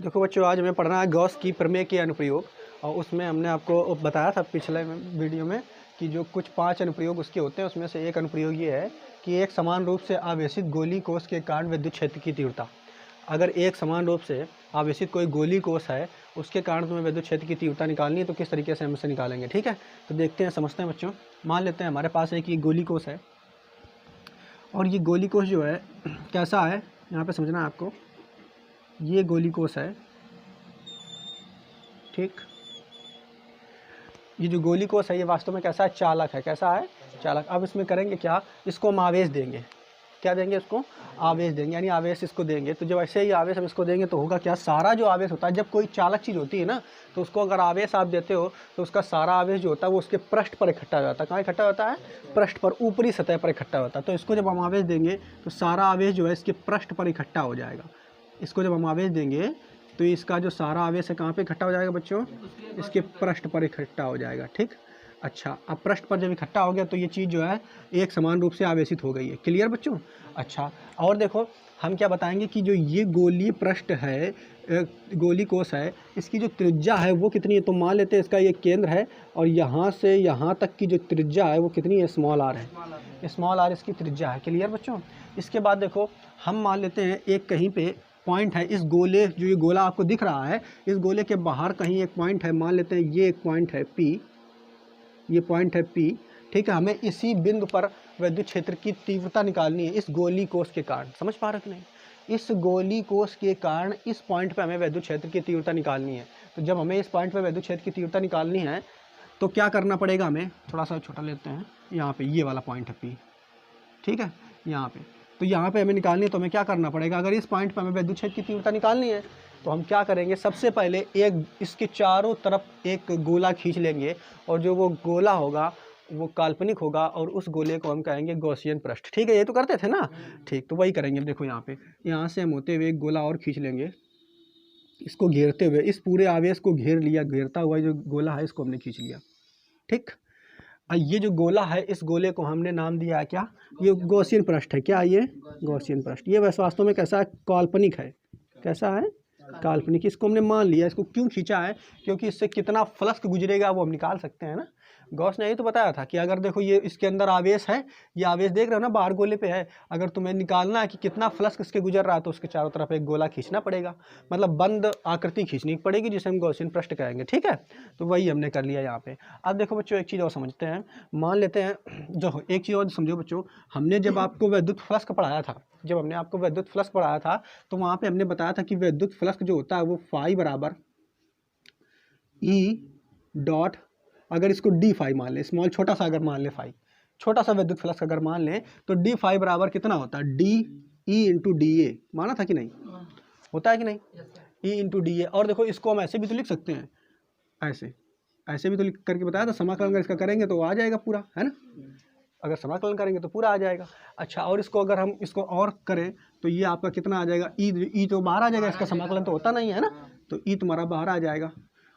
देखो बच्चों, आज हमें पढ़ना है गॉस की प्रमेय के अनुप्रयोग। और उसमें हमने आपको बताया था पिछले वीडियो में कि जो कुछ 5 अनुप्रयोग उसके होते हैं, उसमें से एक अनुप्रयोग ये है कि एक समान रूप से आवेशित गोली कोष के कारण विद्युत क्षेत्र की तीव्रता। अगर एक समान रूप से आवेशित कोई गोली कोष है, उसके कारण तुम्हें विद्युत क्षेत्र की तीव्रता निकालनी है, तो किस तरीके से हम इसे निकालेंगे। ठीक है, तो देखते हैं, समझते हैं बच्चों। मान लेते हैं हमारे पास एक ये गोली कोष है, और ये गोली कोष जो है कैसा है, यहाँ पे समझना है आपको। ये गोली कोष है, ठीक। ये जो गोली कोष है ये वास्तव में कैसा है, चालक है। कैसा है, चालक। अब इसमें करेंगे क्या, इसको हम आवेश देंगे। क्या देंगे, इसको आवेश देंगे, यानी आवेश इसको देंगे। तो जब ऐसे ही आवेश हम इसको देंगे तो होगा क्या, सारा जो आवेश होता है, जब कोई चालक चीज़ होती है ना, तो उसको अगर आवेश आप देते हो तो उसका सारा आवेश जो होता है वो उसके पृष्ठ पर इकट्ठा हो जाता है। कहाँ इकट्ठा होता है, पृष्ठ पर, ऊपरी सतह पर इकट्ठा होता है। तो इसको जब हम आवेश देंगे तो सारा आवेश जो है इसके पृष्ठ पर इकट्ठा हो जाएगा। इसको जब हम आवेश देंगे तो इसका जो सारा आवेश है कहाँ पे इकट्ठा हो जाएगा बच्चों, इसके पृष्ठ पर इकट्ठा हो जाएगा। ठीक, अच्छा। अब पृष्ठ पर जब इकट्ठा हो गया तो ये चीज़ जो है एक समान रूप से आवेशित हो गई है। क्लियर बच्चों। अच्छा, और देखो हम क्या बताएंगे कि जो ये गोलीय पृष्ठ है, गोली कोष है, इसकी जो त्रिज्या है वो कितनी है। तो मान लेते हैं इसका ये केंद्र है और यहाँ से यहाँ तक की जो त्रिज्या है वो कितनी है, स्मॉल आर है। स्मॉल आर इसकी त्रिज्या है। क्लियर बच्चों। इसके बाद देखो हम मान लेते हैं एक कहीं पे पॉइंट है, इस गोले, जो ये गोला आपको दिख रहा है, इस गोले के बाहर कहीं एक पॉइंट है। मान लेते हैं ये एक पॉइंट है P, ये पॉइंट है P। ठीक है, हमें इसी बिंदु पर विद्युत क्षेत्र की तीव्रता निकालनी है इस गोली कोष के कारण। समझ पा रहे कि नहीं, इस गोली कोष के कारण इस पॉइंट पे हमें विद्युत क्षेत्र की तीव्रता निकालनी है। तो जब हमें इस पॉइंट पे विद्युत क्षेत्र की तीव्रता निकालनी है तो क्या करना पड़ेगा, हमें थोड़ा सा छोटा लेते हैं, यहाँ पे ये वाला पॉइंट है P, ठीक है, यहाँ पे। तो यहाँ पे हमें निकालनी है, तो हमें क्या करना पड़ेगा, अगर इस पॉइंट पे हमें विद्युत क्षेत्र की तीव्रता निकालनी है तो हम क्या करेंगे, सबसे पहले एक इसके चारों तरफ एक गोला खींच लेंगे, और जो वो गोला होगा वो काल्पनिक होगा, और उस गोले को हम कहेंगे गॉसियन पृष्ठ। ठीक है, ये तो करते थे ना। ठीक, तो वही करेंगे। देखो यहाँ पे, यहाँ से हम होते हुए एक गोला और खींच लेंगे, इसको घेरते हुए, इस पूरे आवेश को घेर लिया, घेरता हुआ जो गोला है इसको हमने खींच लिया। ठीक, ये जो गोला है, इस गोले को हमने नाम दिया है क्या, ये गॉसियन पृष्ठ है। क्या ये, गॉसियन पृष्ठ। ये वैसे वास्तव में कैसा है, काल्पनिक है। कैसा है, काल्पनिक। इसको हमने मान लिया। इसको क्यों खींचा है, क्योंकि इससे कितना फ्लक्स गुजरेगा वो हम निकाल सकते हैं ना। गॉस ने यही तो बताया था कि अगर देखो ये इसके अंदर आवेश है, ये आवेश देख रहे हो ना, बाहर गोले पे है, अगर तुम्हें निकालना है कि कितना फ्लक्स इसके गुजर रहा है तो उसके चारों तरफ एक गोला खींचना पड़ेगा, मतलब बंद आकृति खींचनी पड़ेगी, जिसे हम गॉसियन पृष्ठ कहेंगे। ठीक है, तो वही हमने कर लिया यहाँ पे। अब देखो बच्चों, एक चीज़ और समझते हैं। मान लेते हैं, जो एक चीज़ और समझो बच्चों, हमने जब आपको विद्युत फ्लक्स पढ़ाया था, जब हमने आपको विद्युत फ्लक्स पढ़ाया था तो वहाँ पे हमने बताया था कि विद्युत फ्लक्स जो होता है वो फाई बराबर E डॉट, अगर इसको डी फाई मान ले, स्मॉल छोटा सा अगर मान ले फाई, छोटा सा विद्युत फ्लक्स अगर मान ले, तो डी फाई बराबर कितना होता है, D E into D A. माना था कि नहीं, होता है कि नहीं, ई इंटू डी ए। और देखो इसको हम ऐसे भी तो लिख सकते हैं, ऐसे ऐसे भी तो लिख करके बताया था। समाकलन अगर इसका करेंगे तो आ जाएगा पूरा, है ना। अगर समाकलन करेंगे तो पूरा आ जाएगा। अच्छा, और इसको अगर हम इसको और करें तो ये आपका कितना आ जाएगा, ई तो बाहर आ जाएगा, इसका समाकलन तो होता नहीं है ना, तो ई तुम्हारा बाहर आ जाएगा।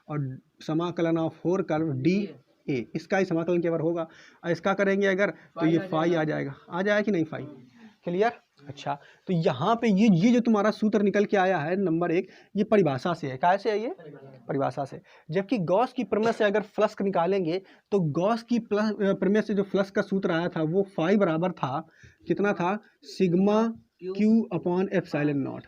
और समाकलन ऑफ 4 कर्व डी ए, इसका ही समाकलन केवल होगा। और इसका करेंगे अगर तो ये फाई आ जाएगा। आ जाएगा कि नहीं फाई। क्लियर। अच्छा, तो यहाँ पे ये जो तुम्हारा सूत्र निकल के आया है नंबर 1, ये परिभाषा से है। कैसे है ये, परिभाषा से। जबकि गॉस की प्रमेय से अगर फ्लक्स निकालेंगे तो गॉस की प्रमेय से जो फ्लक्स का सूत्र आया था वो फाई बराबर था, कितना था, sigma Q upon epsilon not.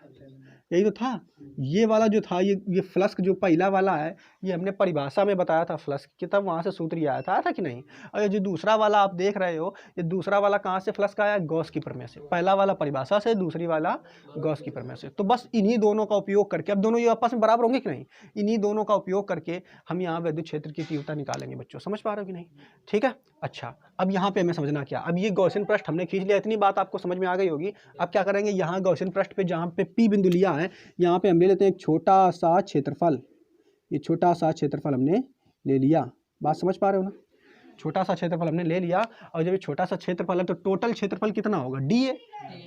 यही तो था। ये वाला जो था, ये फ्लक्स जो पहला वाला है, ये हमने परिभाषा में बताया था फ्लक्स की, तब वहाँ से सूत्र ये आया था कि नहीं। और ये जो दूसरा वाला आप देख रहे हो, ये दूसरा वाला कहाँ से फ्लक्स का आया, गॉस की प्रमेय से। पहला वाला परिभाषा से, दूसरी वाला गॉस की प्रमेय से। तो बस इन्हीं दोनों का उपयोग करके, अब दोनों ये आपस में बराबर होंगे कि नहीं, इन्हीं दोनों का उपयोग करके हम यहाँ विद्युत क्षेत्र की तीव्रता निकालेंगे बच्चों। समझ पा रहे हो कि नहीं। ठीक है। अच्छा, अब यहाँ पे हमें समझना क्या, अब ये गॉसियन पृष्ठ हमने खींच लिया, इतनी बात आपको समझ में आ गई होगी। अब क्या करेंगे, यहाँ गॉसियन पृष्ठ पे जहाँ पे P बिंदु लिया है, यहाँ पे हम ले लेते हैं एक छोटा सा क्षेत्रफल। ये छोटा सा क्षेत्रफल हमने ले लिया। बात समझ पा रहे हो ना, छोटा सा क्षेत्रफल हमने ले लिया। और जब ये छोटा सा क्षेत्रफल है तो टोटल क्षेत्रफल कितना होगा, डी ए।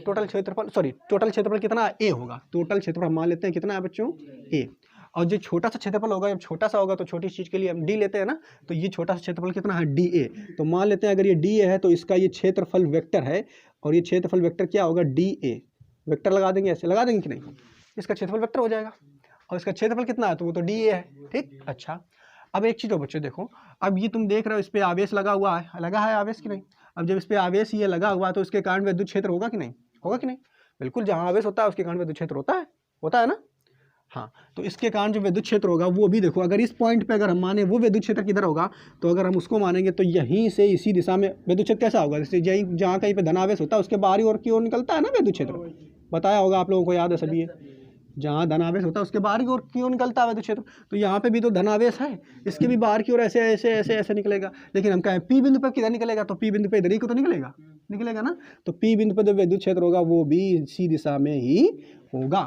टोटल क्षेत्रफल कितना, ए होगा। टोटल क्षेत्रफल मान लेते हैं कितना है बच्चों, ए। और जो छोटा सा क्षेत्रफल होगा, जब छोटा सा होगा तो छोटी चीज़ के लिए हम डी लेते हैं ना, तो ये छोटा सा क्षेत्रफल कितना है, डी ए। तो मान लेते हैं अगर ये डी ए है तो इसका ये क्षेत्रफल वेक्टर है, और ये क्षेत्रफल वेक्टर क्या होगा, डी ए। वेक्टर लगा देंगे, ऐसे लगा देंगे कि नहीं, इसका क्षेत्रफल वेक्टर हो जाएगा। और इसका क्षेत्रफल कितना है, तो वो तो डी ए है, ठीक। अच्छा, अब एक चीज़ और बच्चों देखो, अब ये तुम देख रहे हो इस पर आवेश लगा हुआ है, लगा है आवेश कि नहीं। अब जब इस पर आवेश ये लगा हुआ तो इसके कारण विद्युत क्षेत्र होगा कि नहीं, होगा कि नहीं। बिल्कुल, जहाँ आवेश होता है उसके कारण विद्युत क्षेत्र होता है ना। हाँ, तो इसके कारण जो विद्युत क्षेत्र होगा वो भी देखो, अगर इस पॉइंट पे अगर हम माने वो विद्युत क्षेत्र किधर होगा, तो अगर हम उसको मानेंगे तो यहीं से इसी दिशा में विद्युत क्षेत्र कैसा होगा, जैसे यहीं जहाँ कहीं पे धनावेश होता है उसके बाहरी ओर की ओर निकलता है ना विद्युत क्षेत्र, बताया होगा आप लोगों को, याद है सभी। जहाँ धनावेश होता है उसके बाहर की ओर क्यों निकलता है विद्युत क्षेत्र, तो यहाँ पे भी तो धनावेश है, इसके भी बाहर की ओर ऐसे ऐसे ऐसे ऐसे निकलेगा। लेकिन हम कहें पी बिंदु पर किधर निकलेगा, तो पी बिंदु पे इधर ही को तो निकलेगा ना। तो पी बिंदु पर जो विद्युत क्षेत्र होगा वो भी इसी दिशा में ही होगा।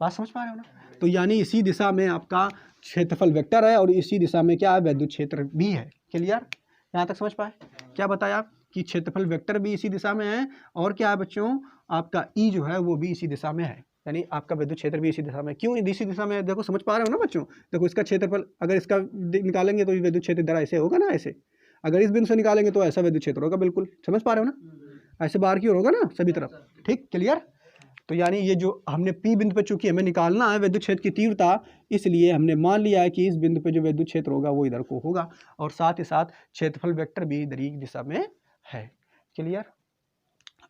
बात समझ पा रहे हो ना। तो यानी इसी दिशा में आपका क्षेत्रफल वेक्टर है और इसी दिशा में क्या है, विद्युत क्षेत्र भी है। क्लियर, यहाँ तक समझ पाए। क्या बताया कि क्षेत्रफल वेक्टर भी इसी दिशा में है, और क्या है बच्चों, आपका ई जो है वो भी इसी दिशा में है, यानी आपका विद्युत क्षेत्र भी इसी दिशा में। क्यों इसी दिशा में, देखो समझ पा रहे हो ना बच्चों। देखो इसका क्षेत्रफल अगर इसका निकालेंगे तो विद्युत क्षेत्र इधर ऐसे होगा ना, ऐसे। अगर इस बिंदु से निकालेंगे तो ऐसा विद्युत क्षेत्र होगा, बिल्कुल समझ पा रहे हो ना, ऐसे बाहर की ओर होगा ना सभी तरफ, ठीक। क्लियर। तो यानी ये जो हमने पी बिंदु पे, चूंकि हमें निकालना है विद्युत क्षेत्र की तीव्रता, इसलिए हमने मान लिया है कि इस बिंदु पे जो विद्युत क्षेत्र होगा वो इधर को होगा, और साथ ही साथ क्षेत्रफल वेक्टर भी इधर ही दिशा में है। क्लियर।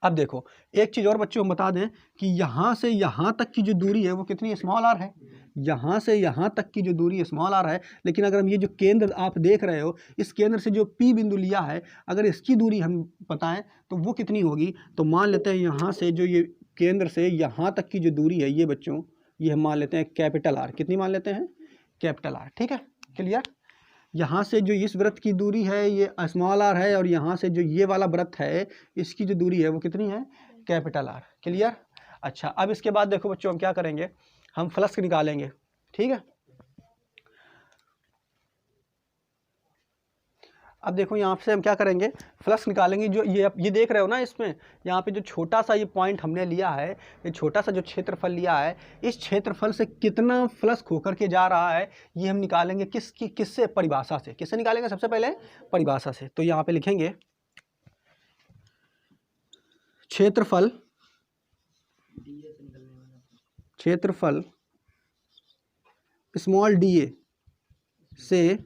अब देखो एक चीज़ और बच्चों हम बता दें कि यहाँ से यहाँ तक की जो दूरी है वो कितनी, स्मॉल आर है। यहाँ से यहाँ तक की जो दूरी स्मॉल आर है, लेकिन अगर हम ये जो केंद्र आप देख रहे हो, इस केंद्र से जो पी बिंदु लिया है, अगर इसकी दूरी हम बताएं तो वो कितनी होगी, तो मान लेते हैं यहाँ से जो ये केंद्र से यहाँ तक की जो दूरी है ये बच्चों, ये हम मान लेते हैं कैपिटल आर। कितनी मान लेते हैं, कैपिटल आर, ठीक है। क्लियर। यहाँ से जो इस वृत्त की दूरी है ये स्मॉल आर है, और यहाँ से जो ये वाला वृत्त है इसकी जो दूरी है वो कितनी है, कैपिटल आर। क्लियर। अच्छा, अब इसके बाद देखो बच्चों हम क्या करेंगे, हम फ्लक्स निकालेंगे, ठीक है। अब देखो यहाँ से हम क्या करेंगे, फ्लक्स निकालेंगे। जो ये देख रहे हो ना, इसमें यहाँ पे जो छोटा सा ये पॉइंट हमने लिया है, ये छोटा सा जो क्षेत्रफल लिया है, इस क्षेत्रफल से कितना फ्लक्स होकर के जा रहा है ये हम निकालेंगे। किससे, परिभाषा से। किससे निकालेंगे, सबसे पहले परिभाषा से। तो यहाँ पे लिखेंगे क्षेत्रफल स्मॉल डी ए से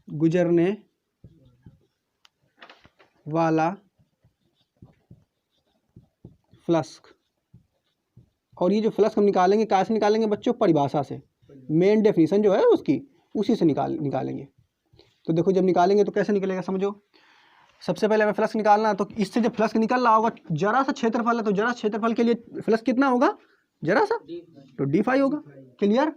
गुजरने वाला फ्लक्स। और ये जो फ्लक्स हम निकालेंगे कहाँ से निकालेंगे बच्चों, परिभाषा से। मेन डेफिनेशन जो है उसकी, उसी से निकालेंगे। तो देखो जब निकालेंगे तो कैसे निकलेगा, समझो। सबसे पहले हमें फ्लक्स निकालना है, तो इससे जब फ्लक्स निकल रहा होगा, जरा सा क्षेत्रफल है तो जरा क्षेत्रफल के लिए फ्लक्स कितना होगा, जरा सा, तो डी फाई होगा। क्लियर।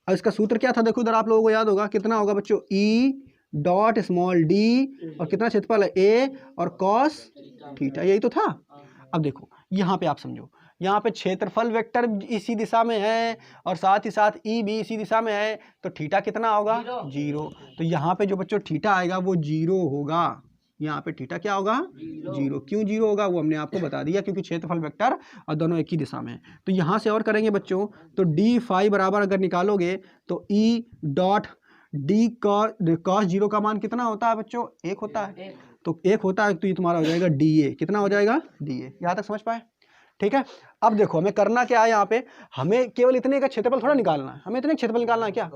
और इसका सूत्र क्या था, देखो इधर आप लोगों को याद होगा, कितना होगा बच्चों, ई डॉट स्मॉल डी, और कितना क्षेत्रफल है, ए, और कॉस थीटा, यही तो था। अब देखो यहाँ पे आप समझो, यहाँ पे क्षेत्रफल वेक्टर इसी दिशा में है और साथ ही साथ ई भी इसी दिशा में है, तो थीटा कितना होगा, 0। तो यहाँ पे जो बच्चों थीटा आएगा वो 0 होगा। यहाँ पे थीटा क्या होगा, 0। क्यों 0 होगा वो हमने आपको बता दिया, क्योंकि क्षेत्रफल वेक्टर और दोनों एक ही दिशा में है। तो यहाँ से और करेंगे बच्चों, तो डी फाई बराबर अगर निकालोगे तो ई डॉट डी कॉस 0 का मान कितना होता है बच्चों, 1 होता है। तो 1 होता है तो ये तुम्हारा हो जाएगा डी ए। कितना हो जाएगा, डी ए। यहाँ तक समझ पाए, ठीक है। अब देखो हमें करना क्या है, यहाँ पे हमें केवल इतने का क्षेत्रफल थोड़ा निकालना है, हमें इतने क्षेत्रफल निकालना है क्या,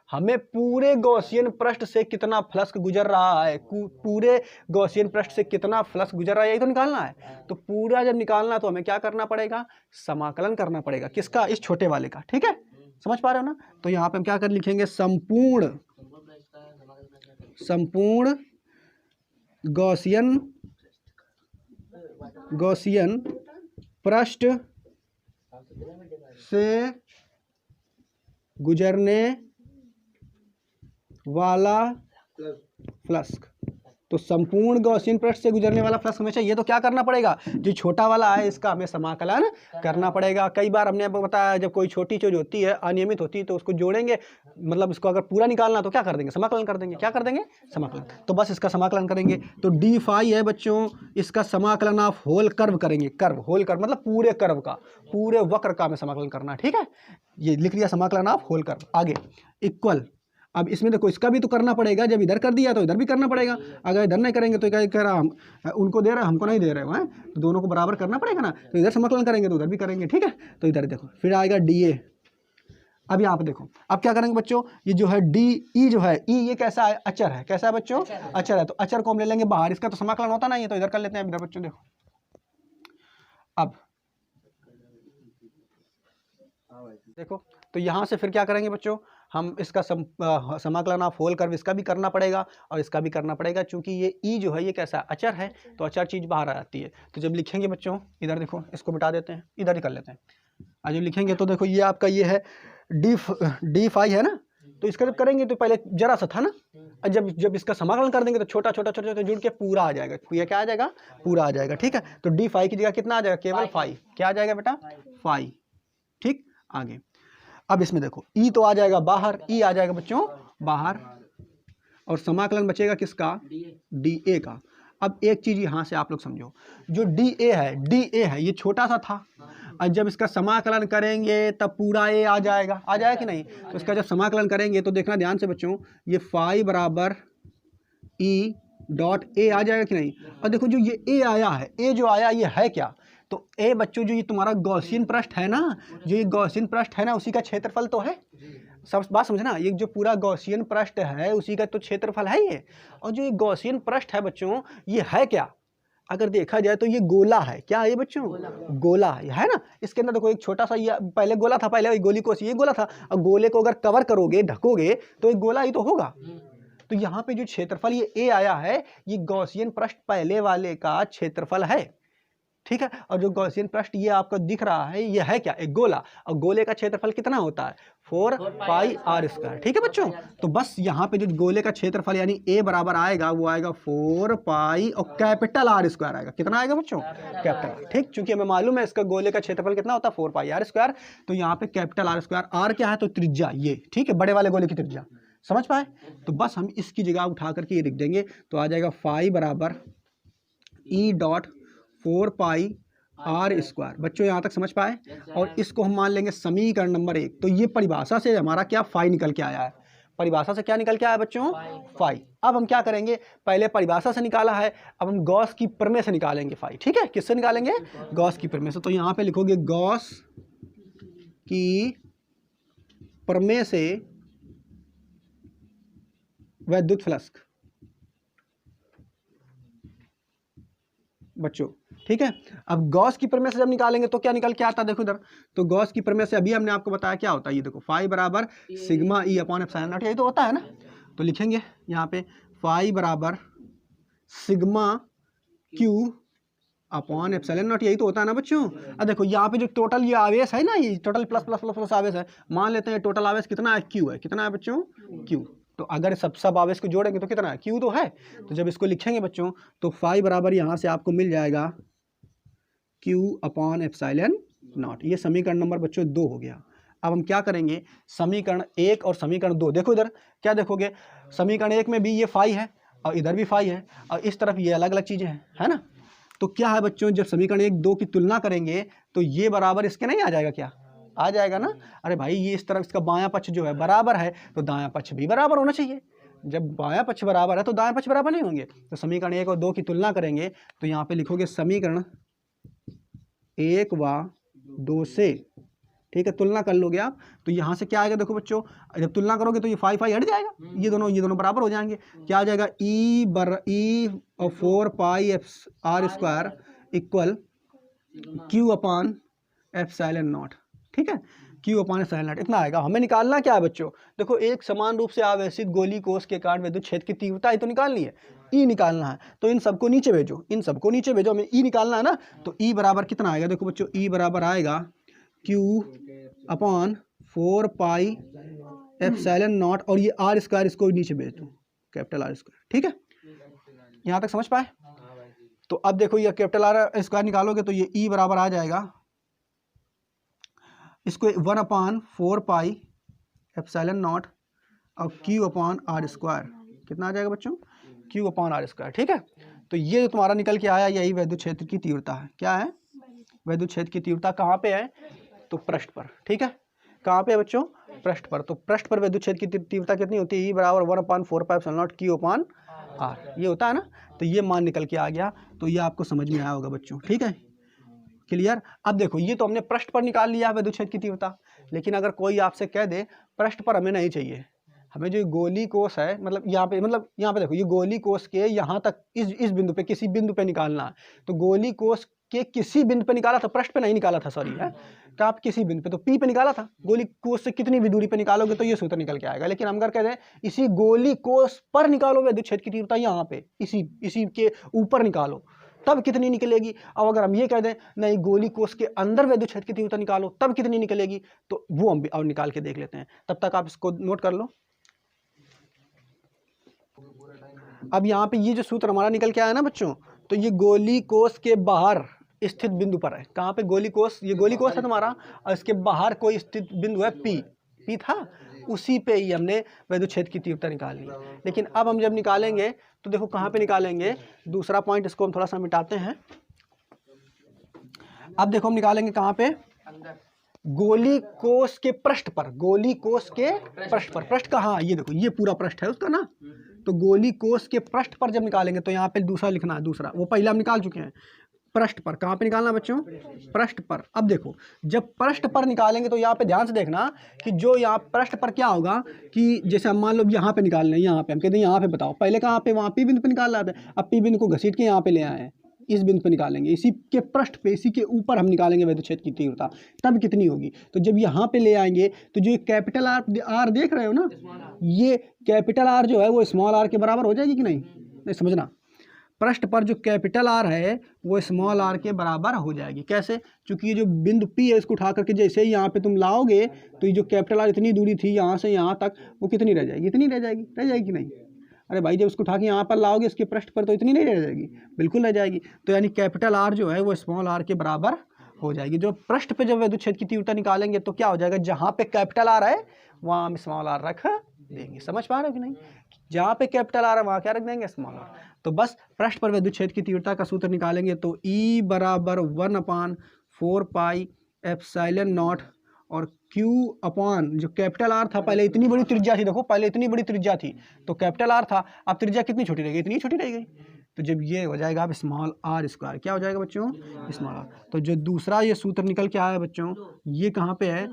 हमें पूरे गॉसियन पृष्ठ से कितना फ्लक्स गुजर रहा है, पूरे गॉसियन पृष्ठ से कितना फ्लक्स गुजर रहा है, यही तो निकालना है। तो पूरा जब निकालना है तो हमें क्या करना पड़ेगा, समाकलन करना पड़ेगा। किसका, इस छोटे वाले का, ठीक है। समझ पा रहे हो ना। तो यहाँ पे हम क्या कर लिखेंगे, संपूर्ण गॉसियन पृष्ठ से गुजरने वाला फ्लक्स। तो संपूर्ण गॉसियन पृष्ठ से गुजरने वाला फ्लक्स हमेशा, ये तो क्या करना पड़ेगा, जो छोटा वाला है इसका हमें समाकलन करना पड़ेगा। कई बार हमने आपको बताया जब कोई छोटी चीज होती है, अनियमित होती है, तो उसको जोड़ेंगे, मतलब इसको अगर पूरा निकालना तो क्या कर देंगे, समाकलन कर देंगे। क्या कर देंगे, समाकलन। तो बस इसका समाकलन करेंगे। तो डी फाई है बच्चों, इसका समाकलन आप होल कर्व करेंगे। कर्व, होल कर्व मतलब पूरे कर्व का, पूरे वक्र का हमें समाकलन करना, ठीक है। ये लिख लिया समाकलन आप होल कर्व। आगे इक्वल, अब इसमें देखो इसका भी तो करना पड़ेगा, जब इधर कर दिया तो इधर भी करना पड़ेगा। अगर इधर नहीं करेंगे तो क्या कह रहा, हम उनको दे रहे हैं हमको नहीं दे रहे हैं, तो दोनों को बराबर करना पड़ेगा ना। तो इधर समाकलन करेंगे तो उधर भी करेंगे, ठीक है। तो इधर देखो फिर आएगा डी ए अब यहाँ पे देखो, अब क्या करेंगे बच्चों, ये जो है डी ई जो है, ई ये कैसा है, अचर है, कैसा है बच्चों, अचर है। तो अचर को हम ले लेंगे बाहर, इसका तो समाकलन होता नहीं है, तो इधर कर लेते हैं इधर बच्चों। देखो अब देखो, तो यहाँ से फिर क्या करेंगे बच्चों, हम इसका समाकलन आप होल कर्व इसका भी करना पड़ेगा और इसका भी करना पड़ेगा, क्योंकि ये ई जो है ये कैसा अचर है, तो अचर चीज़ बाहर आ जाती है। तो जब लिखेंगे बच्चों, इधर देखो, इसको मिटा देते हैं, इधर ही कर लेते हैं। आज जब लिखेंगे तो देखो, ये आपका ये है डी फाई है ना, तो इसका जब करेंगे तो पहले जरा सा था ना, और जब इसका समाकलन कर देंगे तो छोटा छोटा छोटा छोटा जुड़ के पूरा आ जाएगा। ये क्या आ जाएगा, पूरा आ जाएगा। ठीक है, तो डी फाई की जगह कितना आ जाएगा, केवल फाई। क्या आ जाएगा बेटा, फाई। ठीक, आगे अब इसमें देखो, ई तो आ जाएगा बाहर, ई आ जाएगा बच्चों बाहर, और समाकलन बचेगा किसका, डी ए का। अब एक चीज यहां से आप लोग समझो, जो डी ए है ये छोटा सा था, और जब इसका समाकलन करेंगे तब पूरा ए आ जाएगा कि नहीं। तो इसका जब समाकलन करेंगे तो देखना ध्यान से बच्चों, ये फाई बराबर ई डॉट ए आ जाएगा कि नहीं। और देखो जो ये ए आया है, ए जो आया ये है क्या, तो ए बच्चों जो ये तुम्हारा गॉसियन पृष्ठ है ना, जो ये गॉसियन पृष्ठ है ना, उसी का क्षेत्रफल तो है। सब बात समझना, ये जो पूरा गॉसियन पृष्ठ है उसी का तो क्षेत्रफल है ये। और जो ये गॉसियन पृष्ठ है बच्चों, ये है क्या, अगर देखा जाए तो ये गोला है। क्या है ये बच्चों, गोला है ना। इसके अंदर देखो एक छोटा सा, ये पहले गोला था, पहले गोली को ये गोला था, और गोले को अगर कवर करोगे, ढकोगे, तो एक गोला ही तो होगा। तो यहाँ पे जो क्षेत्रफल ये ए आया है, ये गॉसियन पृष्ठ पहले वाले का क्षेत्रफल है। ठीक है, और जो गॉसियन पृष्ठ ये आपको दिख रहा है, ये है क्या, एक गोला, और गोले का क्षेत्रफल कितना होता है, 4 पाई आर स्क्वायर। ठीक है बच्चों, तो बस यहाँ पे जो गोले का क्षेत्रफल यानी ए बराबर आएगा, वो आएगा 4 पाई और कैपिटल आर स्क्वायर आएगा। कितना आएगा बच्चों, कैपिटल। ठीक, क्योंकि हमें मालूम है इसका गोले का क्षेत्रफल कितना होता है, 4 पाई आर स्क्वायर। तो यहाँ पे कैपिटल आर स्क्वायर, आर क्या है, तो त्रिज्या ये, ठीक है, बड़े वाले गोले की त्रिज्या, समझ पाए। तो बस हम इसकी जगह उठा करके ये लिख देंगे, तो आ जाएगा फाई बराबर E dot 4 pi R square. बच्चों यहाँ तक समझ पाए। और इसको हम मान लेंगे समीकरण नंबर 1। तो ये परिभाषा से हमारा क्या फाई निकल के आया है, परिभाषा से क्या निकल के आया बच्चों, फाई। अब हम क्या करेंगे, पहले परिभाषा से निकाला है, अब हम गॉस की प्रमेय से निकालेंगे फाई। ठीक है, किससे निकालेंगे, गॉस की प्रमेय से। तो यहाँ पे लिखोगे गॉस की प्रमेय से वैद्युत फ्लक्स बच्चों। ठीक है, अब गॉस की प्रमेय से जब निकालेंगे तो क्या निकल के आता है, देखो इधर। तो गॉस की प्रमेय से अभी हमने आपको बताया क्या होता है, ये देखो, फाई बराबर sigma E upon epsilon not, यही तो होता है ना। तो लिखेंगे यहाँ पे फाई बराबर sigma Q upon epsilon not, यही तो होता है ना बच्चों। अब देखो यहाँ पे जो टोटल ये आवेश है ना, ये total plus plus plus plus आवेश है, मान लेते हैं टोटल आवेश कितना है, क्यू है। कितना है बच्चों, क्यू। तो अगर सब आवेश को जोड़ेंगे तो कितना है, क्यू तो है। तो जब इसको लिखेंगे बच्चों, तो फाई बराबर यहाँ से आपको मिल जाएगा क्यू अपॉन एप्सिलॉन नॉट। ये समीकरण नंबर बच्चों 2 हो गया। अब हम क्या करेंगे, समीकरण 1 और समीकरण 2, देखो इधर क्या देखोगे, समीकरण 1 में भी ये फाई है और इधर भी फाई है, और इस तरफ ये अलग अलग चीज़ें हैं, है ना। तो क्या है बच्चों, जब समीकरण 1 2 की तुलना करेंगे तो ये बराबर इसके नहीं आ जाएगा, क्या आ जाएगा ना। अरे भाई, ये इस तरफ इसका बायां पक्ष जो है बराबर है, तो दायां पक्ष भी बराबर होना चाहिए। जब बायां पक्ष बराबर है तो दायां पक्ष बराबर नहीं होंगे। तो समीकरण 1 और 2 की तुलना करेंगे, तो यहाँ पे लिखोगे समीकरण 1 व 2 से, ठीक है, तुलना कर लोगे आप। तो यहाँ से क्या आएगा, देखो बच्चों, जब तुलना करोगे तो ये फाई फाई हट जाएगा, ये दोनों बराबर हो जाएंगे। क्या आ जाएगा, ई और 4 pi R square equal Q upon epsilon naught. ठीक है, क्यू अपॉन एप्सिलॉन नॉट इतना आएगा। हमें निकालना क्या है बच्चों, देखो, एक समान रूप से आवेशित गोली कोष के कारण विद्युत क्षेत्र की तीव्रता ही तो निकालनी है, ई निकालना है। तो इन सबको नीचे भेजो, हमें ई निकालना है ना। तो ई बराबर कितना आएगा, देखो बच्चों, ई बराबर आएगा Q upon 4 pi epsilon not, और ये आर स्क्वायर इसको नीचे भेज दो, कैपिटल आर स्क्वायर। ठीक है, यहाँ तक समझ पाए। तो अब देखो, ये कैपिटल आर स्क्वायर निकालोगे तो ये ई बराबर आ जाएगा, इसको 1 अपॉन 4 पाई एप्सिलॉन नॉट और क्यू अपॉन आर स्क्वायर। कितना आ जाएगा बच्चों, क्यू अपॉन आर स्क्वायर। ठीक है, तो ये जो तुम्हारा निकल के आया, यही वैद्युत क्षेत्र की तीव्रता है। क्या है, वैद्युत क्षेत्र की तीव्रता कहाँ पे है, तो पृष्ठ पर। ठीक है, कहाँ पे है बच्चों, पृष्ठ पर। तो पृष्ठ पर विद्युत क्षेत्र की तीव्रता कितनी होती है, ई बराबर 1 upon 4 pi epsilon not Q upon R, ये होता है ना। तो ये मान निकल के आ गया, तो ये आपको समझ में आया होगा बच्चों। ठीक है, क्लियर। अब देखो, ये तो हमने पृष्ठ पर निकाल लिया वैद्युत क्षेत्र की तीव्रता। लेकिन अगर कोई आपसे कह दे पृष्ठ पर हमें नहीं चाहिए, हमें जो गोली कोष है, मतलब यहाँ पे देखो, ये गोली कोष के यहाँ तक इस बिंदु पे, किसी बिंदु पे निकालना है, तो गोली कोष के किसी बिंदु पे निकाला था, पृष्ठ पे नहीं निकाला था, सॉरी है, क्या आप किसी बिंदु पे, तो पी पे निकाला था। गोली कोष से कितनी भी दूरी पे निकालोगे तो ये सूत्र निकल के आएगा। लेकिन हम अगर कह दें इसी गोली कोष पर निकालो विद्युत क्षेत्र की तीव्रता, यहाँ पे इसी के ऊपर निकालो, तब कितनी निकलेगी। अब अगर हम ये कह दें नहीं गोली कोष के अंदर विद्युत क्षेत्र की तीव्रता निकालो, तब कितनी निकलेगी, तो वो हम और निकाल के देख लेते हैं। तब तक आप इसको नोट कर लो। अब यहाँ पे ये जो सूत्र हमारा निकल के आया ना बच्चों, तो ये गोली कोष के बाहर स्थित बिंदु पर है। कहाँ पे गोली कोष, ये गोली कोष है तुम्हारा, और इसके बाहर कोई स्थित बिंदु है पी था, उसी पे ही हमने विद्युत क्षेत्र की तीव्रता निकालनी है। लेकिन अब हम जब निकालेंगे तो देखो कहाँ पे निकालेंगे, दूसरा पॉइंट, इसको हम थोड़ा सा मिटाते हैं। अब देखो हम निकालेंगे कहाँ पे, गोली कोष के पृष्ठ पर, गोली कोष के पृष्ठ पर, पृष्ठ कहाँ, ये देखो ये पूरा पृष्ठ है उसका ना, तो गोली कोष के पृष्ठ पर जब निकालेंगे तो यहाँ पे दूसरा लिखना है, दूसरा, वो पहले हम निकाल चुके हैं। पृष्ठ पर, कहाँ पे निकालना बच्चों, पृष्ठ पर। अब देखो जब पृष्ठ पर निकालेंगे तो यहाँ पे ध्यान से देखना कि जो यहाँ पृष्ठ पर क्या होगा कि जैसे हम मान लो यहाँ पे निकाल रहे हैं, यहाँ पे हम कहते हैं यहाँ पे बताओ, पहले कहाँ पे, वहाँ पी बिंदु पे निकाल रहे थे, अब पी बिंदु को घसीट के यहाँ पे ले आए हैं, इस बिंदु पे निकालेंगे, इसी के पृष्ठ पे, इसी के ऊपर हम निकालेंगे विद्युत क्षेत्र की तीव्रता, तब कितनी होगी। तो जब यहाँ पे ले आएंगे तो जो कैपिटल आर देख रहे हो ना, ये कैपिटल आर जो है वो स्मॉल आर के बराबर हो जाएगी कि नहीं समझना, पृष्ठ पर जो कैपिटल आर है वो स्मॉल आर के बराबर हो जाएगी। कैसे, क्योंकि ये जो बिंदु पी है इसको उठा करके जैसे ही यहाँ पे तुम लाओगे तो ये जो कैपिटल आर इतनी दूरी थी यहाँ से यहाँ तक, वो कितनी रह जाएगी, इतनी रह जाएगी कि नहीं। अरे भाई जब उसको उठा के यहाँ पर लाओगे इसके पृष्ठ पर तो इतनी नहीं रह जाएगी, बिल्कुल रह जाएगी। तो यानी कैपिटल आर जो है वो स्मॉल आर के बराबर हो जाएगी। जो पृष्ठ पे जब विद्युत क्षेत्र की तीव्रता निकालेंगे तो क्या हो जाएगा, जहाँ पे कैपिटल आर है वहाँ हम स्मॉल आर रख देंगे। समझ पा रहे हो कि नहीं, जहाँ पे कैपिटल आर है वहाँ क्या रख देंगे, स्मॉल आर। तो बस पृष्ठ पर विद्युत क्षेत्र की तीव्रता का सूत्र निकालेंगे तो E बराबर 1/4 पाई एप्सिलॉन नॉट और Q अपॉन जो कैपिटल आर था, पहले इतनी बड़ी त्रिज्या थी, देखो पहले इतनी बड़ी त्रिज्या थी तो कैपिटल आर था, अब त्रिज्या कितनी छोटी रह गई, इतनी छोटी रह गई। तो जब ये हो जाएगा अब स्मॉल आर स्क्वायर, क्या हो जाएगा बच्चों, स्मॉल आर। तो जो दूसरा ये सूत्र निकल के आया बच्चों, ये कहाँ पे है,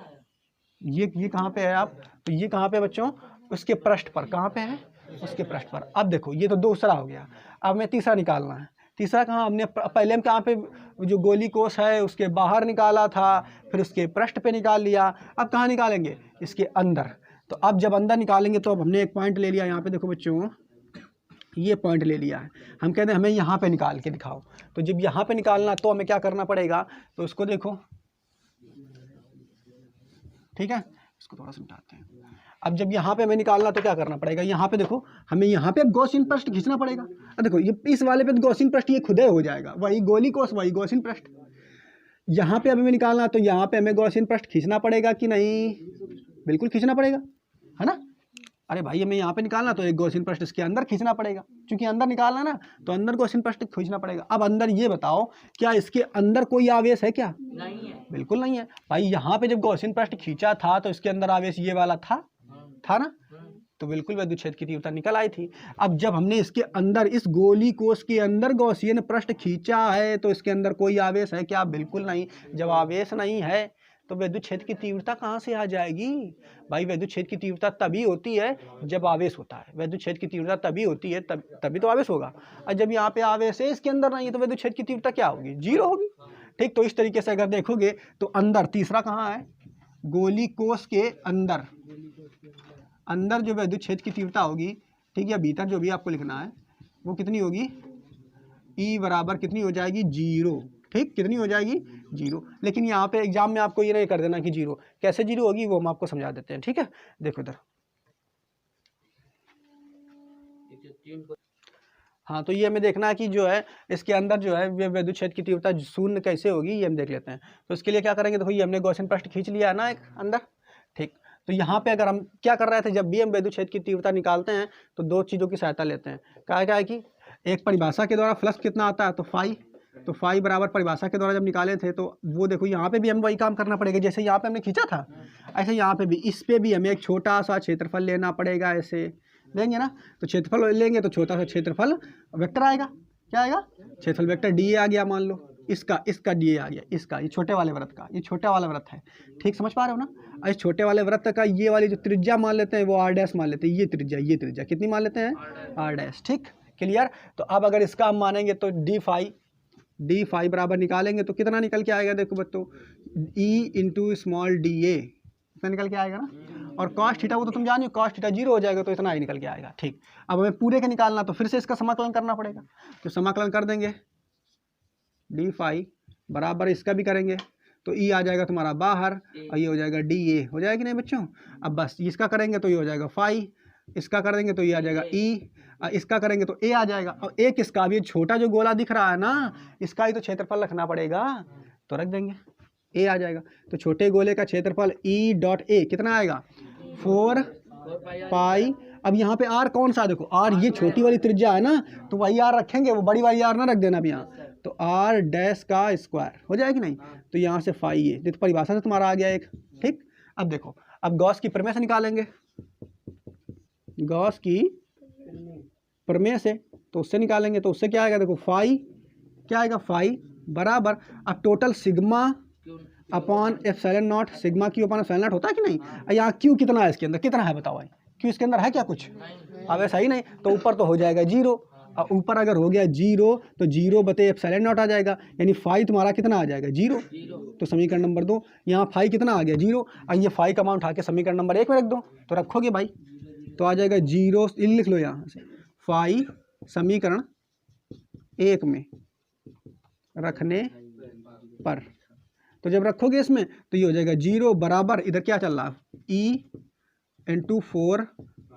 ये कहाँ पे है आप, तो ये कहाँ पे है बच्चों, उसके पृष्ठ पर, कहाँ पे है, उसके पृष्ठ पर। अब देखो ये तो दूसरा हो गया, अब हमें तीसरा निकालना है। तीसरा कहाँ, हमने पहले हम कहाँ पे जो गोली कोष है उसके बाहर निकाला था, फिर उसके पृष्ठ पे निकाल लिया, अब कहाँ निकालेंगे, इसके अंदर। तो अब जब अंदर निकालेंगे तो अब हमने एक पॉइंट ले लिया, यहाँ पे देखो बच्चों ये पॉइंट ले लिया है, हम कहते हैं हमें यहाँ पे निकाल के दिखाओ। तो जब यहाँ पे निकालना तो हमें क्या करना पड़ेगा, तो उसको देखो, ठीक है, इसको थोड़ा समझाते हैं। अब जब यहाँ पे हमें निकालना तो क्या करना पड़ेगा, यहाँ पे देखो हमें यहाँ पे अब गॉसियन पृष्ठ खींचना पड़ेगा। अब देखो ये इस वाले पे तो गॉसियन पृष्ठ ये खुद हो जाएगा, वही गोली कोष वही गॉसियन पृष्ठ। यहाँ पे हमें निकालना तो यहाँ पे हमें गॉसियन पृष्ठ खींचना पड़ेगा कि नहीं, बिल्कुल खींचना पड़ेगा, है ना। अरे भाई हमें यहाँ पे निकालना तो एक गॉसियन पृष्ठ इसके अंदर खींचना पड़ेगा, क्योंकि अंदर निकालना ना तो अंदर गॉसियन पृष्ठ खींचना पड़ेगा। अब अंदर ये बताओ क्या इसके अंदर कोई आवेश है क्या, नहीं है, बिल्कुल नहीं है भाई। यहाँ पे जब गॉसियन पृष्ठ खींचा था तो इसके अंदर आवेश ये वाला था ना, तो बिल्कुल विद्युत क्षेत्र की तीव्रता निकल आई थी। अब जब हमने इसके अंदर इस गोली कोष के अंदर गॉसियन पृष्ठ खींचा है तो इसके अंदर कोई आवेश है क्या, बिल्कुल नहीं। जब आवेश नहीं है तो विद्युत क्षेत्र की तीव्रता कहाँ से आ जाएगी भाई, विद्युत क्षेत्र की तीव्रता तभी होती है जब आवेश होता है, विद्युत क्षेत्र की तीव्रता तभी होती है तभी तो आवेश होगा। और जब यहाँ पे आवेश है इसके अंदर नहीं है तो विद्युत क्षेत्र की तीव्रता क्या होगी, जीरो होगी। ठीक, तो इस तरीके से अगर देखोगे तो अंदर, तीसरा कहाँ है, गोली कोष के अंदर जो विद्युत क्षेत्र की तीव्रता होगी, ठीक है, भीतर जो भी आपको लिखना है वो कितनी होगी, E बराबर कितनी हो जाएगी, जीरो। ठीक, कितनी हो जाएगी, जीरो। लेकिन यहाँ पे एग्जाम में आपको ये नहीं कर देना कि जीरो, कैसे जीरो होगी वो हम आपको समझा देते हैं। ठीक है, देखो इधर, हाँ, तो ये हमें देखना है कि जो है इसके अंदर जो है विद्युत क्षेत्र की तीव्रता शून्य कैसे होगी, ये हम देख लेते हैं। तो इसके लिए क्या करेंगे, देखो ये हमने गॉसियन पृष्ठ खींच लिया है ना एक अंदर। ठीक, तो यहाँ पे अगर हम क्या कर रहे थे, जब भी हम विद्युत क्षेत्र की तीव्रता निकालते हैं तो दो चीज़ों की सहायता लेते हैं। क्या है कि एक परिभाषा के द्वारा फ्लक्स कितना आता है, तो फाई बराबर परिभाषा के द्वारा जब निकाले थे तो वो देखो यहाँ पे भी हम वही काम करना पड़ेगा, जैसे यहाँ पे हमने खींचा था ऐसे यहाँ पे भी, इस पे भी हमें एक छोटा सा क्षेत्रफल लेना पड़ेगा, ऐसे लेंगे ना। तो क्षेत्रफल लेंगे तो छोटा सा क्षेत्रफल वेक्टर आएगा, क्या आएगा, क्षेत्रफल वेक्टर डी आ गया मान लो, इसका डी आ गया, इसका, ये छोटे वाले वृत्त का, ये छोटा वाला वृत्त है, ठीक, समझ पा रहे हो ना। और इस छोटे वाले वृत्त का ये वाली जो त्रिज्या मान लेते हैं वो आर डैश मान लेते हैं, ये त्रिज्या कितनी मान लेते हैं, आर डैश, ठीक, क्लियर। तो अब अगर इसका हम मानेंगे तो डी फाई बराबर निकालेंगे तो कितना निकल के आएगा, देखो बच्चों, E into small D A, इतना निकल के आएगा ना। और कॉस थीटा वो तो तुम जानिए, कॉस थीटा 0 हो जाएगा तो इतना ही निकल के आएगा, ठीक। अब हमें पूरे का निकालना तो फिर से इसका समाकलन करना पड़ेगा, तो समाकलन कर देंगे, डी फाई बराबर इसका भी करेंगे तो ई आ जाएगा तुम्हारा बाहर और ये हो जाएगा डी ए, हो जाएगा कि नहीं बच्चों। अब बस इसका करेंगे तो ये हो जाएगा फाई, इसका करेंगे तो ये आ जाएगा ई, इसका करेंगे तो ए आ जाएगा। और एक इसका भी छोटा जो गोला दिख रहा है ना, इसका ही तो क्षेत्रफल रखना पड़ेगा, तो रख देंगे, ए आ जाएगा। तो छोटे गोले का क्षेत्रफल ई डॉट ए कितना आएगा, 4 पाई। अब यहाँ पे आर कौन सा, देखो आर ये छोटी वाली त्रिज्या है ना, तो वही आर रखेंगे, वो बड़ी वाली आर ना रख देना अब यहाँ, तो आर डैश का स्क्वायर हो जाएगी नहीं, तो यहाँ से फाई ए, देखो परिभाषा से तुम्हारा आ गया एक, ठीक। अब देखो, अब गॉस की प्रमेय से निकालेंगे, गॉस की प्रमेय से, तो उससे निकालेंगे तो उससे क्या आएगा, देखो फाई, क्या आएगा फाई बराबर, अब total sigma upon epsilon not, sigma Q upon epsilon not होता है कि नहीं। यहाँ क्यू कितना है इसके अंदर, कितना है बताओ भाई, क्यू इसके अंदर है क्या कुछ, अब ऐसा ही नहीं, तो ऊपर तो हो जाएगा 0, और ऊपर अगर हो गया 0 तो 0 बटे एप्सिलॉन नॉट आ जाएगा, यानी फाई तुम्हारा कितना आ जाएगा 0, तो समीकरण नंबर 2, यहाँ फाई कितना आ गया 0, और ये फाई का मान उठा के समीकरण नंबर 1 में रख दो, तो रखोगे भाई तो आ जाएगा 0, लिख लो यहाँ से, फाई समीकरण 1 में रखने पर, तो जब रखोगे इसमें तो ये हो जाएगा 0 बराबर, इधर क्या चल रहा है, E into 4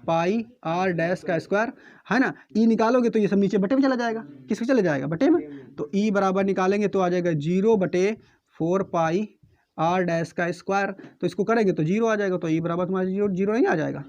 pi R dash का स्क्वायर है ना, ई निकालोगे तो ये सब नीचे बटे में चला जाएगा, किसमें चला जाएगा, बटे में, तो ई बराबर निकालेंगे तो आ जाएगा 0 बटे 4 पाई आर डैश का स्क्वायर, तो इसको करेंगे तो 0 आ जाएगा, तो ई बराबर तुम्हारा 0 नहीं आ जाएगा,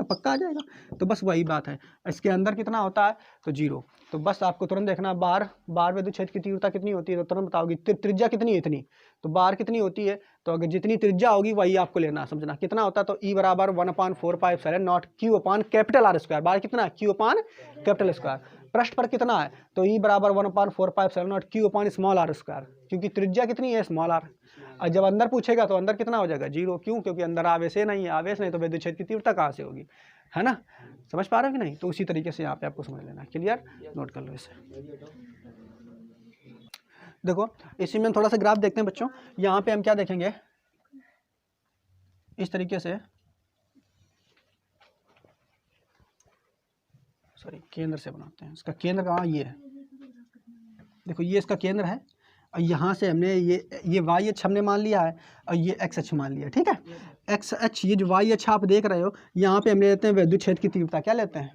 पक्का आ जाएगा। तो बस वही बात है, इसके अंदर कितना होता है तो 0, तो बस आपको तुरंत देखना बार विद्युत क्षेत्र की तीव्रता कितनी होती है, तो तुरंत बताओगी त्रिज्या कितनी है, इतनी, तो बार कितनी होती है, तो अगर जितनी त्रिज्या होगी वही आपको लेना, समझना कितना होता है, तो ई बराबर 1/4 pi epsilon not Q upon capital R square, बार कितना है क्यू अपॉन कैपिटल स्क्वायर, पृष्ठ पर कितना है तो ई बराबर 1/4 pi epsilon not Q upon small R square, क्योंकि त्रिज्या कितनी है स्मॉल आर, और जब अंदर पूछेगा तो अंदर कितना हो जाएगा 0, क्यों, क्योंकि अंदर आवेश नहीं है, आवेश नहीं तो विद्युत क्षेत्र की तीव्रता कहाँ से होगी, है ना, समझ पा रहे हो कि नहीं। तो उसी तरीके से यहाँ पे आपको समझ लेना, क्लियर, नोट कर लो इसे। देखो इसी में थोड़ा सा ग्राफ देखते हैं बच्चों, यहाँ पे हम क्या देखेंगे, इस तरीके से, सॉरी केंद्र से बनाते हैं, इसका केंद्र कहाँ, ये है, देखो ये इसका केंद्र है, और यहाँ से हमने ये वाई अक्ष हमने मान लिया है, और ये एक्स अक्ष मान लिया, ठीक है, एक्स अक्ष, ये जो वाई अक्ष आप देख रहे हो, यहाँ पे हम लेते हैं विद्युत क्षेत्र की तीव्रता, क्या लेते हैं,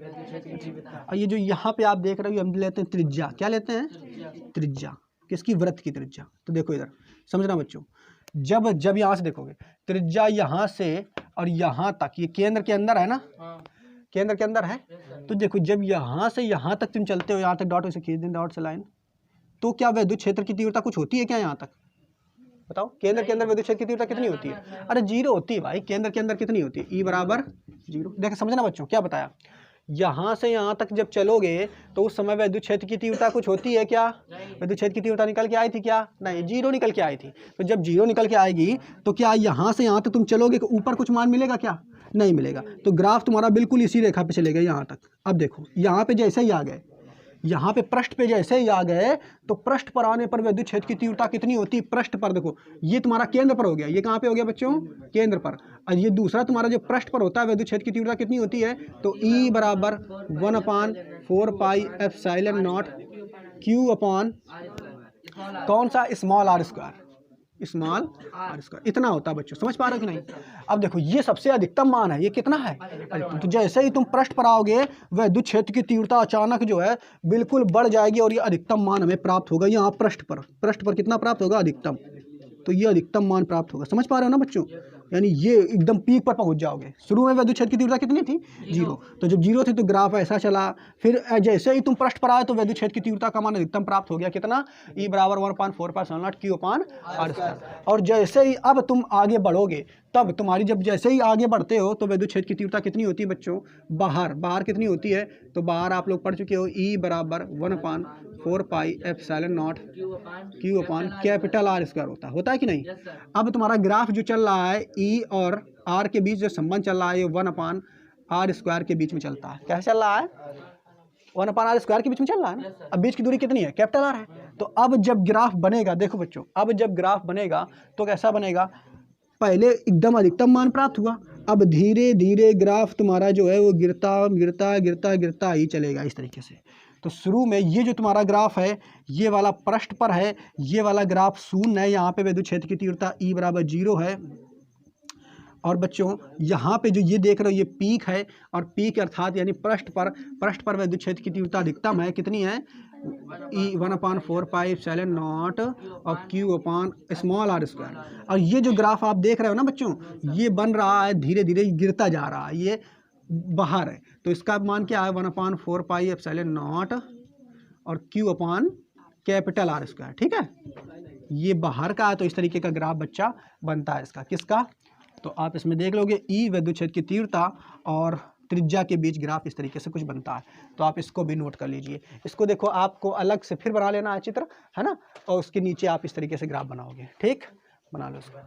और ये जो यहाँ पे आप देख रहे हो हम लेते हैं त्रिज्या, क्या लेते हैं, त्रिज्या, किसकी, वृत्त की त्रिज्या। तो देखो इधर समझना बच्चों, जब यहाँ से देखोगे त्रिज्या यहाँ से और यहाँ तक, ये केंद्र के अंदर है ना, केंद्र के अंदर है, तो देखो जब यहाँ से यहाँ तक तुम चलते हो, यहाँ तक डॉट से खींच दें, डॉट से लाइन, तो क्या विद्युत क्षेत्र की तीव्रता कुछ होती है क्या यहाँ तक, बताओ, केंद्र के अंदर विद्युत क्षेत्र की तीव्रता कितनी होती है, अरे 0 होती है भाई, केंद्र के अंदर कितनी होती है, ई बराबर 0। देखो समझना बच्चों, क्या बताया, यहाँ से यहाँ तक जब चलोगे तो उस समय विद्युत क्षेत्र की तीव्रता कुछ होती है क्या, विद्युत क्षेत्र की तीव्रता निकल के आई थी क्या, नहीं, 0 निकल के आई थी। तो जब 0 निकल के आएगी तो क्या यहाँ से यहाँ तक तुम चलोगे तो ऊपर कुछ मान मिलेगा क्या, नहीं मिलेगा, तो ग्राफ तुम्हारा बिल्कुल इसी रेखा पे चलेगा यहाँ तक। अब देखो यहाँ पे जैसे ही आ गए, यहाँ पे पृष्ठ पे जैसे ही आ गए, तो पृष्ठ पर आने पर विद्युत क्षेत्र की तीव्रता कितनी होती है, पृष्ठ पर देखो ये तुम्हारा केंद्र पर हो गया, ये कहाँ पे हो गया बच्चों, केंद्र पर, और ये दूसरा तुम्हारा जो पृष्ठ पर होता है विद्युत क्षेत्र की तीव्रता कितनी होती है, तो ई बराबर 1/4 pi epsilon not Q upon कौन सा, small R square, small R square, इतना होता है बच्चों, समझ पा रहे हो कि नहीं। अब देखो ये सबसे अधिकतम मान है, ये कितना है, तो जैसे ही तुम पृष्ठ पर आओगे विद्युत क्षेत्र की तीव्रता अचानक जो है बिल्कुल बढ़ जाएगी, और ये अधिकतम मान हमें प्राप्त होगा यहाँ पृष्ठ पर कितना प्राप्त होगा, अधिकतम, तो ये अधिकतम मान प्राप्त होगा, समझ पा रहे हो ना बच्चों, यानी ये एकदम पीक पर पहुंच जाओगे। शुरू में विद्युत क्षेत्र की तीव्रता कितनी थी, 0, तो जब 0 थी तो ग्राफ ऐसा चला, फिर जैसे ही तुम पृष्ठ पर आए तो विद्युत क्षेत्र की तीव्रता का मान अधिकतम प्राप्त हो गया, कितना, ई बराबर 1/4 pi epsilon not Q upon R square. और जैसे ही अब तुम आगे बढ़ोगे, तब तुम्हारी जब जैसे ही आगे बढ़ते हो तो विद्युत क्षेत्र की तीव्रता कितनी होती है बच्चों, बाहर कितनी होती है, तो बाहर आप लोग पढ़ चुके हो, ई बराबर 1/4 4 pi epsilon not Q upon capital R square होता है कि नहीं। अब तुम्हारा ग्राफ जो चल रहा है ई और आर के बीच जो संबंध चल रहा है ये 1 अपान आर स्क्वायर के बीच में चलता है। कैसे चल रहा है? 1 अपान आर स्क्वायर के बीच में चल रहा है ना। अब बीच की दूरी कितनी है? कैपिटल आर है। तो अब जब ग्राफ बनेगा, देखो बच्चों, अब जब ग्राफ बनेगा तो कैसा बनेगा? पहले एकदम अधिकतम मान प्राप्त हुआ, अब धीरे धीरे ग्राफ तुम्हारा जो है वो गिरता गिरता गिरता गिरता ही चलेगा इस तरीके से। तो शुरू में ये जो तुम्हारा ग्राफ है ये वाला पृष्ठ पर है, ये वाला ग्राफ शून्य है, यहाँ पे विद्युत क्षेत्र की तीव्रता E बराबर 0 है। और बच्चों यहाँ पे जो ये देख रहे हो ये पीक है, और पीक अर्थात यानी पृष्ठ पर विद्युत क्षेत्र की तीव्रता अधिकतम है। कितनी है? E 1/4 पाई एप्सिलॉन नॉट और Q upon small R square. और ये जो ग्राफ आप देख रहे हो ना बच्चों, ये बन रहा है धीरे धीरे गिरता जा रहा है, ये बाहर है। तो इसका मान क्या है? 1/4 पाई एप्सिलॉन नॉट और Q अपान कैपिटल आर स्क्वायर। ठीक है, ये बाहर का है। तो इस तरीके का ग्राफ बच्चा बनता है इसका। किसका? तो आप इसमें देख लोगे ई विद्युत क्षेत्र की तीव्रता और त्रिज्या के बीच ग्राफ इस तरीके से कुछ बनता है। तो आप इसको भी नोट कर लीजिए। इसको देखो, आपको अलग से फिर बना लेना है चित्र, है ना, और उसके नीचे आप इस तरीके से ग्राफ बनाओगे। ठीक, बना लो इसको।